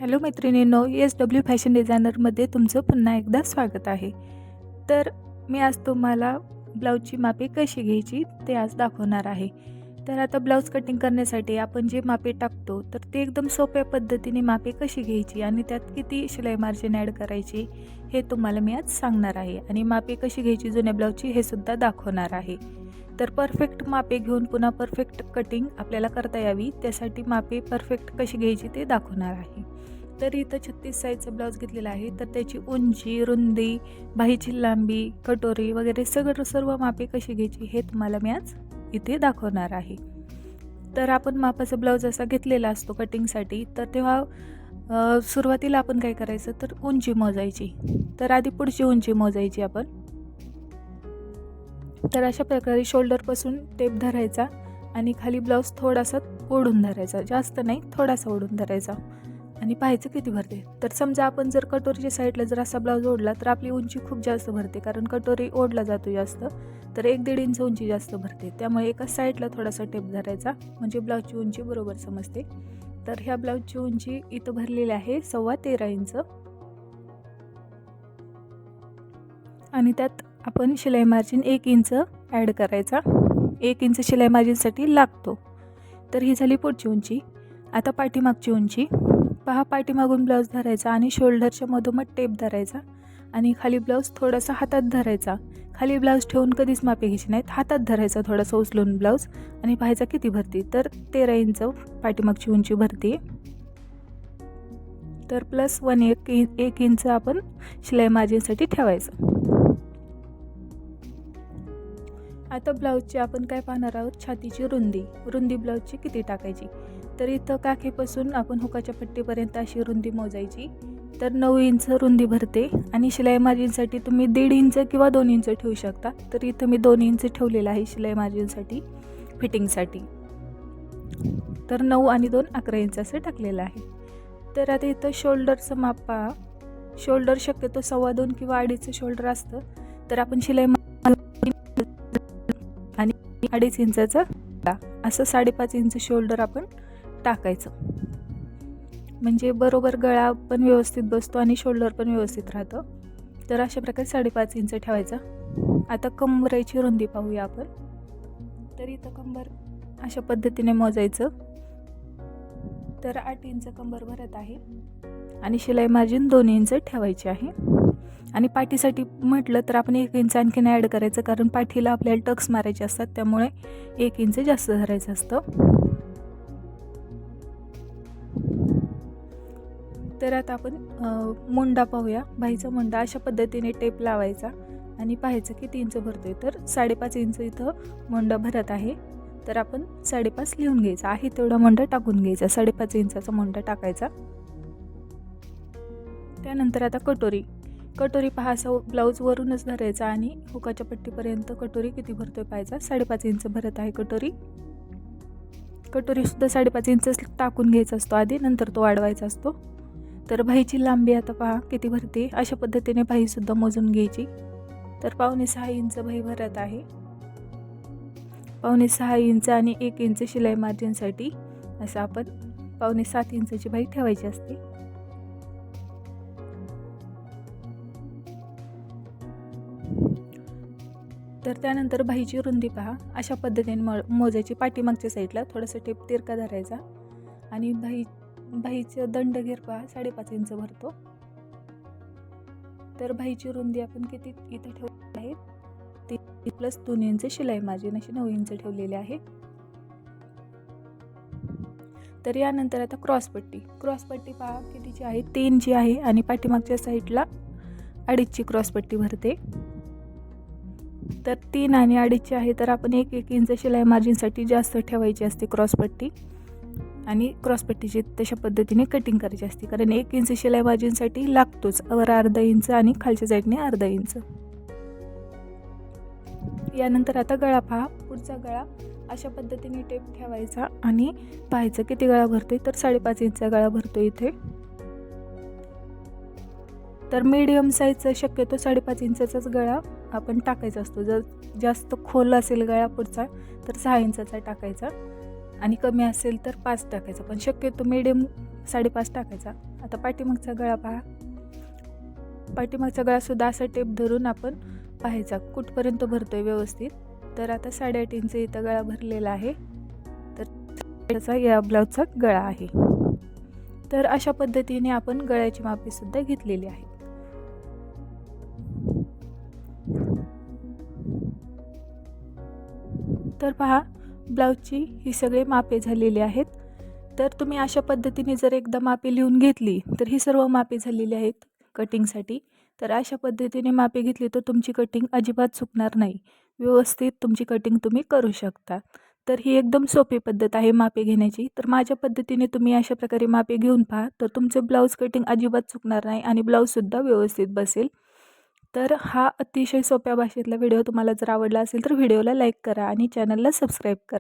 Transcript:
Hello मैत्रिणींनो, SW fashion डिझायनरमध्ये तुमचं पुन्हा एकदा स्वागत आहे. तर मी आज तुम्हाला ब्लाऊजची मापे कशी घ्यायची ते आज दाखवणार आहे. तर आता ब्लाऊज कटिंग करण्यासाठी आपण जे मापे टाकतो तर ते एकदम सोप्या पद्धतीने मापे कशी घ्यायची आणि त्यात किती शिलाई मार्जिन ॲड करायची हे तुम्हाला मी आज सांगणार आहे. आणि मापे कशी घ्यायची जुन्या ब्लाऊजची हे सुद्धा दाखवणार आहे. तर परफेक्ट मापे घेऊन पुन्हा परफेक्ट कटिंग आपल्याला करता यावी त्यासाठी मापे परफेक्ट कशी घ्यायची ते दाखवणार आहे. तर इथं 36 साईजचा ब्लाऊज घेतलेला आहे. तर त्याची उंची, रुंदी, बाहीची लांबी, कटोरी वगैरे सर्व मापे कशी घ्यायची हे तुम्हाला मी आज इथे दाखवणार आहे. तर आपण मापाचा ब्लाऊज असा घेतलेला असतो कटिंगसाठी. तर तेव्हा सुरुवातीला आपण काय करायचं तर उंची मोजायची. तर आधी पुढची उंची मोजायची आपण. तर अशा प्रकारे शोल्डरपासून टेप धरायचा आणि खाली ब्लाऊज थोडासा ओढून धरायचा, जास्त नाही थोडासा ओढून धरायचा आणि पाहायचं किती भरते. तर समजा आपण जर कटोरीच्या साईडला जर असा ब्लाऊज ओढला तर आपली उंची खूप जास्त भरते, कारण कटोरी ओढला जातो जास्त, तर 1-1.5 इंच उंची जास्त भरते. त्यामुळे एका साईडला थोडासा टेप धरायचा म्हणजे ब्लाऊजची उंची बरोबर समजते. तर ह्या ब्लाऊजची उंची इथं भरलेली आहे 13.25 इंच आणि त्यात आपण शिलाई मार्जिन 1 इंच ॲड करायचा. 1 इंच शिलाई मार्जिनसाठी लागतो. तर ही झाली पुढची उंची. आता पाठीमागची उंची पहा. पाठीमागून ब्लाऊज धरायचा आणि शोल्डरच्या मधोमध टेप धरायचा आणि खाली ब्लाऊज थोडासा हातात धरायचा. खाली ब्लाऊज ठेवून कधीच मापे घ्यायची नाहीत, हातात धरायचा थोडासा उचलून ब्लाऊज आणि पाहायचा किती भरते. तर 13 इंच पाठीमागची उंची भरते. तर प्लस 1 इंच आपण शिलाई मार्जिनसाठी ठेवायचं. आता ब्लाऊजची आपण काय पाहणार आहोत, छातीची रुंदी ब्लाऊजची किती टाकायची. तर इथं काखेपासून आपण हुकाच्या पट्टीपर्यंत अशी रुंदी मोजायची. तर 9 इंच रुंदी भरते आणि शिलाई मार्जिनसाठी तुम्ही 1.5 इंच किंवा 2 इंच ठेवू शकता. तर इथं मी 2 इंच ठेवलेलं आहे शिलाई मार्जिनसाठी, फिटिंगसाठी. तर 9 आणि 2 11 इंच असं टाकलेलं आहे. तर आता इथं शोल्डरचं माप पहा. शोल्डर शक्यतो 2.25 किंवा 2.5 शोल्डर असतं. तर आपण शिलाई आणि 2.5 इंचाचं असं 5.5 इंच शोल्डर आपण टाकायचं, म्हणजे बरोबर गळा पण व्यवस्थित बसतो आणि शोल्डर पण व्यवस्थित राहतं. तर अशा प्रकारे 5.5 इंच ठेवायचा. आता कंबरेची रुंदी पाहूया आपण. तर इथं कंबर अशा पद्धतीने मोजायचं. तर 8 इंच कंबर भरत आहे आणि शिलाई मार्जिन 2 इंच ठेवायची आहे. आणि पाठीसाठी म्हटलं तर आपण 1 इंच आणखीन ॲड करायचं, कारण पाठीला आपल्याला टक्स मारायचे असतात, त्यामुळे 1 इंच जास्त धरायचं असतं. तर आता आपण मुंडा पाहूया. बाहीचा मुंडा अशा पद्धतीने टेप लावायचा आणि पाहायचं किती इंच भरतोय. तर 5.5 इंच इथं मुंडा भरत आहे. तर आपण 5.5 लिहून घ्यायचा आहे, तेवढा मुंडा टाकून घ्यायचा. 5.5 इंचाचा मुंडा टाकायचा. त्यानंतर आता कटोरी पहा. असं ब्लाऊज वरूनच धरायचा आणि हुकाच्या पट्टीपर्यंत कटोरी किती भरतोय पाहायचा. 5.5 इंच भरत आहे कटोरीसुद्धा 5.5 इंच टाकून घ्यायचा असतो आधी, नंतर तो वाढवायचा असतो. तर बाहीची लांबी आता पहा किती भरते. अशा पद्धतीने बाहीसुद्धा मोजून घ्यायची. तर 5.25 इंच बाही भरत आहे. 5.25 इंच आणि 1 इंच शिलाई मार्जिनसाठी असं आपण 6.25 इंचाची बाही ठेवायची असते. तर त्यानंतर बाहीची रुंदी पहा. अशा पद्धतीने मोजायची. पाठीमागच्या साईडला थोडासा टेप तिरका धरायचा आणि बाहीचं दंड घेर पहा 5.5 इंच भरतो. तर बाहीची रुंदी आपण किती इथं ठेवली आहे, 3 प्लस 2 इंच शिलाई मार्जिन अशी 9 इंच ठेवलेली आहे. तर यानंतर आता क्रॉसपट्टी पहा कितीची आहे, 3 ची आहे आणि पाठीमागच्या साईडला 2.5 क्रॉसपट्टी भरते. तर 3 आणि 2.5 आहे. तर आपण 1 इंच शिलाई मार्जिनसाठी जास्त ठेवायची असते क्रॉसपट्टी आणि क्रॉसपट्टीची तशा पद्धतीने कटिंग करायची असते, कारण 1 इंच शिलाई मार्जिनसाठी लागतोच. वर 1/2 इंच आणि खालच्या साईडने 1/2 इंच. यानंतर आता गळा पहा. पुढचा गळा अशा पद्धतीने टेप ठेवायचा आणि पाहायचं किती गळा भरतोय. तर 5.5 इंचचा गळा भरतो इथे. तर मीडियम साईजचा शक्यतो 5.5 इंचाचाच गळा आपण टाकायचा असतो. जर जास्त खोल असेल गळा पुढचा तर 6 इंचाचा टाकायचा आणि कमी असेल तर 5 टाकायचा. पण शक्यतो मीडियम 5.5 टाकायचा. आता पाठीमागचा गळा पहा. पाठीमागचा गळासुद्धा असा टेप धरून आपण पाहायचा कुठपर्यंत भरतोय व्यवस्थित. तर आता 8.5 इंच इथं गळा भरलेला आहे. तर त्याचा या ब्लाऊजचा गळा आहे. तर अशा पद्धतीने आपण गळ्याची मापेसुद्धा घेतलेली आहे. तर पहा, ब्लाऊजची ही सगळे मापे झालेली आहेत. तर तुम्ही अशा पद्धतीने जर एकदा मापे लिहून घेतली तर ही सर्व मापे झालेली आहेत कटिंगसाठी. तर अशा पद्धतीने मापे घेतली तर तुमची कटिंग अजिबात चुकणार नाही. व्यवस्थित तुमची कटिंग तुम्ही करू शकता. तर ही एकदम सोपी पद्धत आहे मापे घेण्याची. तर माझ्या पद्धतीने तुम्ही अशा प्रकारे मापे घेऊन पहा, तर तुमचं ब्लाऊज कटिंग अजिबात चुकणार नाही आणि ब्लाऊजसुद्धा व्यवस्थित बसेल. तर हा अतिशय सोप्या भाषेतला व्हिडिओ तुम्हाला जर आवडला असेल तर व्हिडिओला लाईक करा आणि चॅनलला सबस्क्राईब करा.